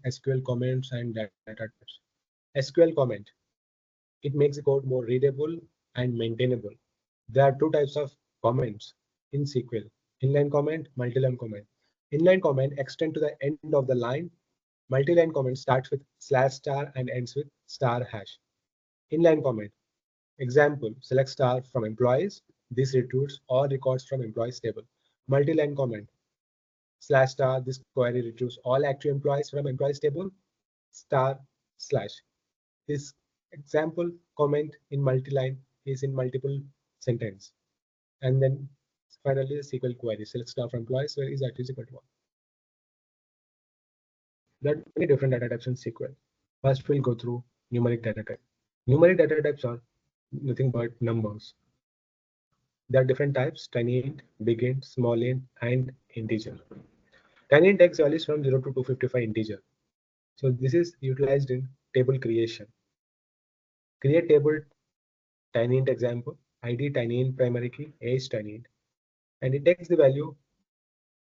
SQL comments and data types. SQL comment. It makes the code more readable and maintainable. There are two types of comments in SQL: inline comment, multi-line comment. Inline comment extend to the end of the line. Multi-line comment starts with slash star and ends with star hash. Inline comment. Example, select star from employees. This retrieves all records from employees table. Multi-line comment. Slash star, this query retrieves all active employees from employees table. Star slash. This example comment in multi-line is in multiple sentence. And then finally the SQL query. Select star from employees where is active is equal to 1. There are many different data types in SQL. First, we'll go through numeric data type. Numeric data types are nothing but numbers. There are different types: tiny int, big int, small int, and integer. Tiny int takes values from 0 to 255 integer. So this is utilized in table creation. Create table tiny int example, ID tiny int primary key, age tiny int, and it takes the value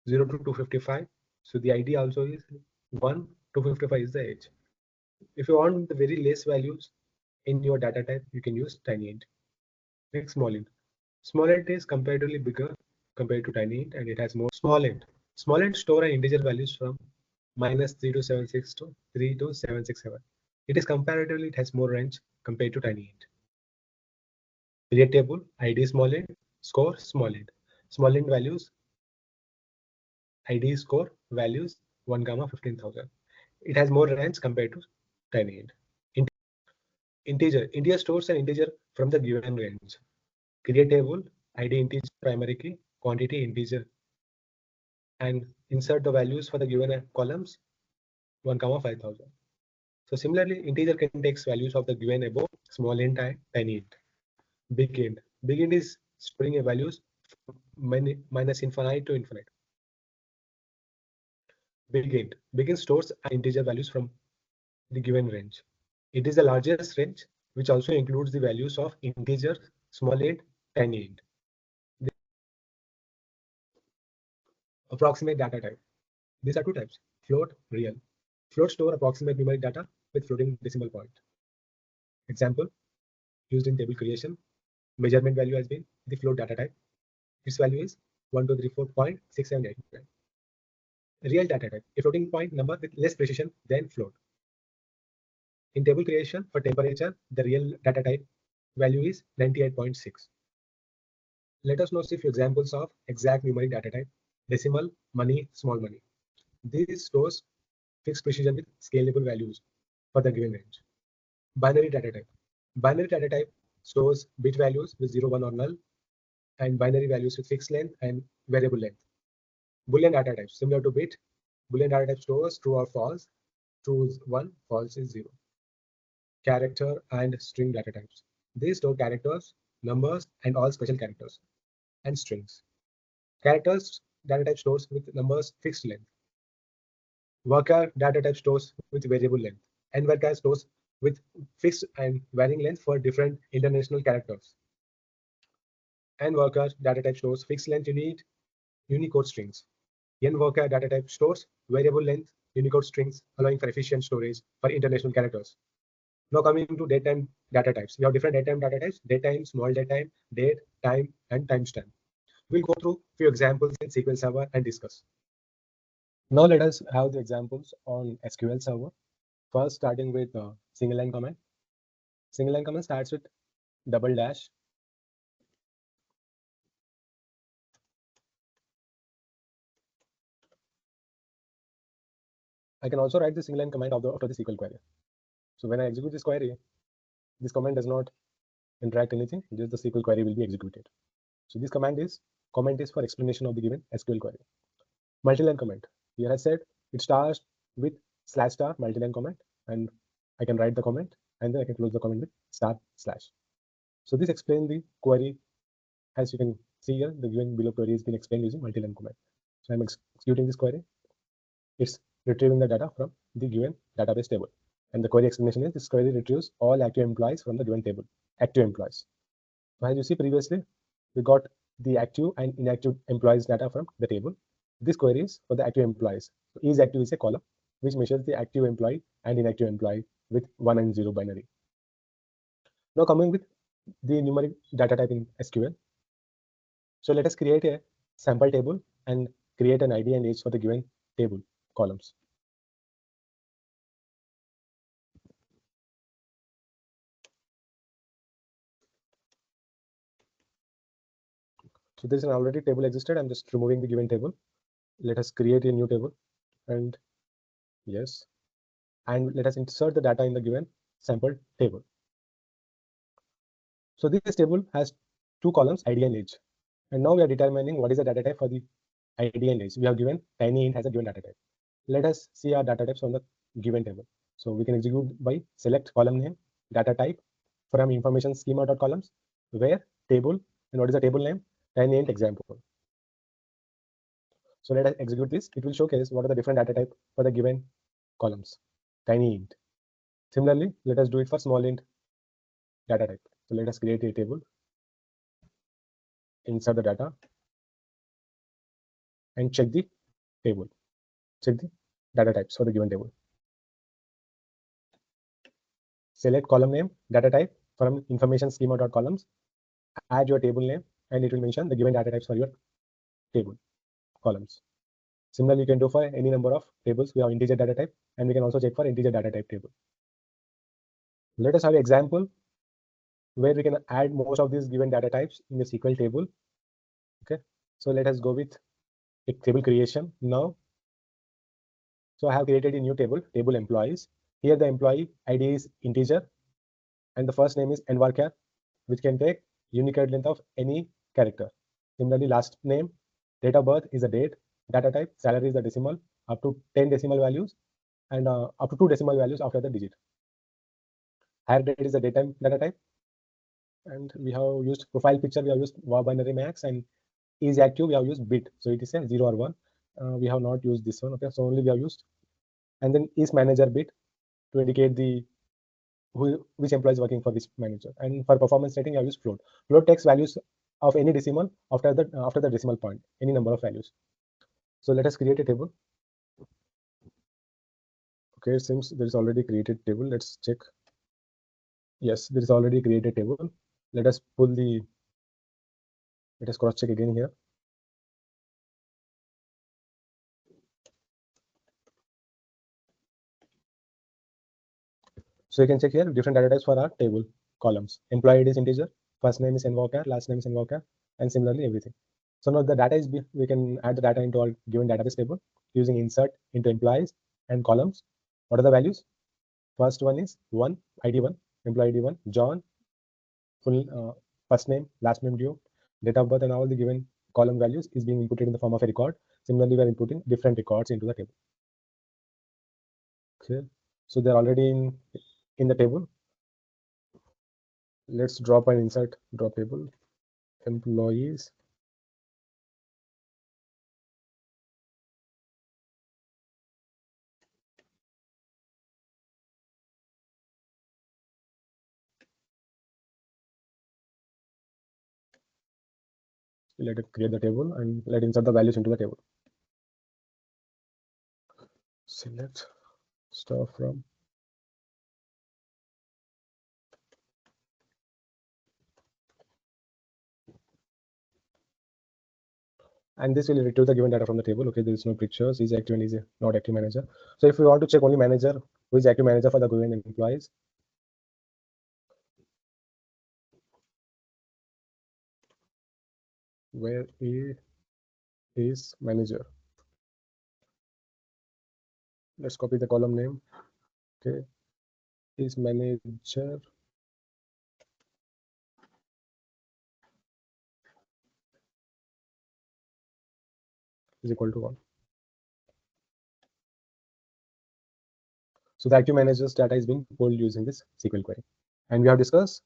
0 to 255. So the ID also is 1, 255 is the age. If you want the very less values in your data type, you can use tiny int. Next, small int. Small int is comparatively bigger compared to tiny int, and it has more. Small int. Small int store an integer values from -3276 to 32767. It is comparatively, it has more range compared to tiny int. Create table, ID small int, score small int. Small int values, ID score values 1, 15,000. It has more range compared to tiny int. Integer. Integer stores an integer from the given range. Create table, ID integer primary key, quantity integer, and insert the values for the given columns 1, 5000. So similarly, integer can take values of the given above, small int and tiny int. Big int. Big int is storing a values minus infinite to infinite. Big int. Big int stores integer values from the given range. It is the largest range, which also includes the values of integer, small int, tiny int. Approximate data type. These are two types: float, real. Float store approximate numeric data with floating decimal point. Example, used in table creation. Measurement value has been the float data type. Its value is 1234.6789. Real data type, a floating point number with less precision than float. In table creation for temperature, the real data type value is 98.6. Let us now see a few examples of exact numeric data type: decimal, money, small money. This stores fixed precision with scalable values for the given range. Binary data type. Binary data type stores bit values with 0, 1 or null, and binary values with fixed length and variable length. Boolean data type, similar to bit. Boolean data type stores true or false. True is 1, false is 0. Character and string data types. These store characters, numbers, and all special characters, and strings. Characters data type stores with numbers fixed length. Worker data type stores with variable length. And worker stores with fixed and varying length for different international characters. And worker data type stores fixed length Unicode strings. N-worker data type stores variable length Unicode strings, allowing for efficient storage for international characters. Now coming to datetime data types. We have different datetime data types: datetime, small datetime, date, time, and timestamp. We'll go through a few examples in SQL Server and discuss. Now let us have the examples on SQL Server. First, starting with single line command. Single line command starts with double dash. I can also write the single line command after the SQL query. So when I execute this query, this command does not interact anything, just the SQL query will be executed. So this comment is for explanation of the given SQL query. Multi-line comment. Here I said it starts with slash star multi-line comment, and I can write the comment and then I can close the comment with star slash. So this explains the query. As you can see here, the given below query has been explained using multi-line comment. So I'm executing this query. It's retrieving the data from the given database table. And the query explanation is this query retrieves all active employees from the given table, active employees. So as you see previously, we got the active and inactive employees data from the table. This query is for the active employees. So is active is a column which measures the active employee and inactive employee with 1 and 0 binary. Now coming with the numeric data type in SQL. So let us create a sample table and create an ID and age for the given table columns. So there is an already table existed. I'm just removing the given table. Let us create a new table and yes, and let us insert the data in the given sample table. So this table has two columns, ID and age. And now we are determining what is the data type for the ID and age. We have given tinyInt has a given data type. Let us see our data types on the given table. So we can execute by select column name, data type from information schema.columns, where table, and what is the table name? tinyInt example. So let us execute this. It will showcase what are the different data type for the given columns, tinyInt. Similarly, let us do it for smallInt data type. So let us create a table, insert the data, and check the table. Check the data types for the given table. Select column name, data type from information schema.columns, add your table name, and it will mention the given data types for your table columns. Similarly, you can do for any number of tables. We have integer data type, and we can also check for integer data type table. Let us have an example where we can add most of these given data types in the SQL table. Okay, so let us go with a table creation now. So I have created a new table, table employees. Here the employee ID is integer, and the first name is nvarchar, which can take Unicode length of any character. Similarly, last name, date of birth is a date, data type, salary is a decimal, up to 10 decimal values, and up to 2 decimal values after the digit. Higher date is a datetime data type, and we have used profile picture, we have used var binary max, and is active, we have used bit, so it is a 0 or 1. We have not used this one, okay, so only we have used, and then is manager bit to indicate the which employee is working for this manager. And for performance rating, I use float. Float takes values of any decimal after the decimal point, any number of values. So let us create a table. Okay, it seems there is already created table. Let's check. Yes, there is already created table. Let us cross check again here. So you can check here different data types for our table columns. Employee ID is integer, first name is nvarchar, last name is nvarchar, and similarly everything. So now the data is, we can add the data into our given database table using insert into employees and columns. What are the values? First one is 1, ID 1, employee ID 1, John, full first name, last name due, date of birth, and all the given column values is being inputted in the form of a record. Similarly, we are inputting different records into the table. Okay, so they're already in the table. Let's drop and insert drop table employees. Let it create the table and let insert the values into the table. Select stuff from and this will retrieve the given data from the table. Okay, there is no pictures, is active and is not active manager. So if we want to check only manager, who is active manager for the given employees, where A is manager. Let's copy the column name. Okay, is manager is equal to 1. So the active manager's data is being pulled using this SQL query. And we have discussed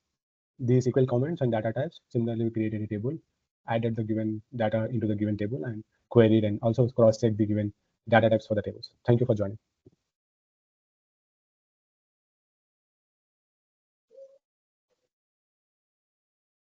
the SQL comments and data types. Similarly, we created a table, added the given data into the given table, and queried and also cross-checked the given data types for the tables. Thank you for joining.